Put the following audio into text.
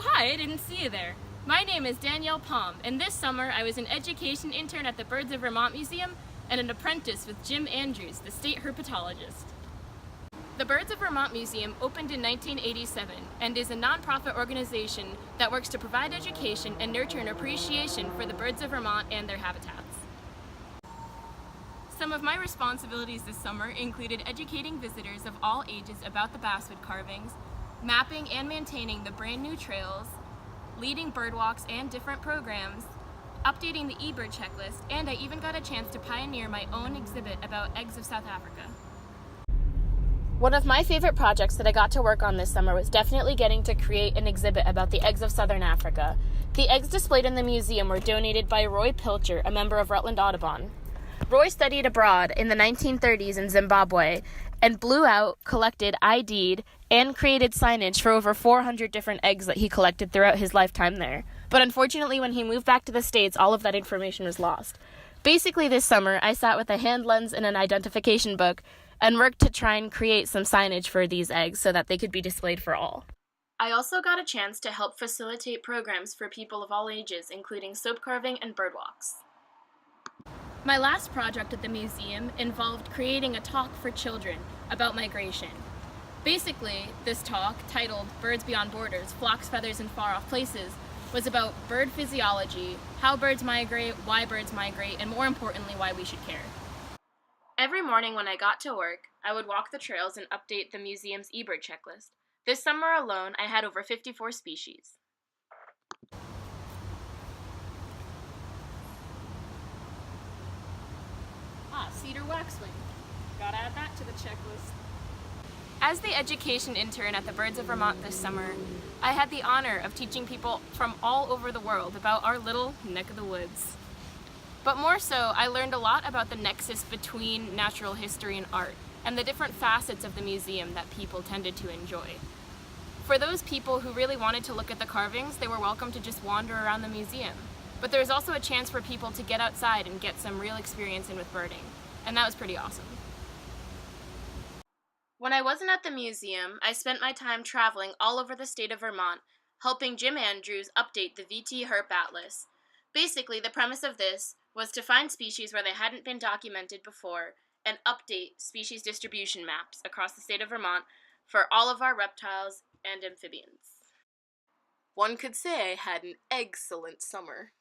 Oh hi, I didn't see you there. My name is Danielle Palm, and this summer I was an education intern at the Birds of Vermont Museum and an apprentice with Jim Andrews, the state herpetologist. The Birds of Vermont Museum opened in 1987 and is a nonprofit organization that works to provide education and nurture an appreciation for the birds of Vermont and their habitats. Some of my responsibilities this summer included educating visitors of all ages about the basswood carvings, mapping and maintaining the brand new trails, leading birdwalks and different programs, updating the eBird checklist, and I even got a chance to pioneer my own exhibit about eggs of South Africa. One of my favorite projects that I got to work on this summer was definitely getting to create an exhibit about the eggs of Southern Africa. The eggs displayed in the museum were donated by Roy Pilcher, a member of Rutland Audubon. Roy studied abroad in the 1930s in Zimbabwe and blew out, collected, ID'd, and created signage for over 400 different eggs that he collected throughout his lifetime there. But unfortunately, when he moved back to the States, all of that information was lost. Basically, this summer, I sat with a hand lens and an identification book and worked to try and create some signage for these eggs so that they could be displayed for all. I also got a chance to help facilitate programs for people of all ages, including soap carving and birdwalks. My last project at the museum involved creating a talk for children about migration. Basically, this talk, titled Birds Beyond Borders, Flocks, Feathers, and Far Off Places, was about bird physiology, how birds migrate, and more importantly, why we should care. Every morning when I got to work, I would walk the trails and update the museum's eBird checklist. This summer alone, I had over 54 species. Cedar waxwing. Gotta add that to the checklist. As the education intern at the Birds of Vermont this summer, I had the honor of teaching people from all over the world about our little neck of the woods. But more so, I learned a lot about the nexus between natural history and art, and the different facets of the museum that people tended to enjoy. For those people who really wanted to look at the carvings, they were welcome to just wander around the museum. But there was also a chance for people to get outside and get some real experience in with birding, and that was pretty awesome. When I wasn't at the museum, I spent my time traveling all over the state of Vermont, helping Jim Andrews update the VT Herp Atlas. Basically, the premise of this was to find species where they hadn't been documented before and update species distribution maps across the state of Vermont for all of our reptiles and amphibians. One could say I had an excellent summer.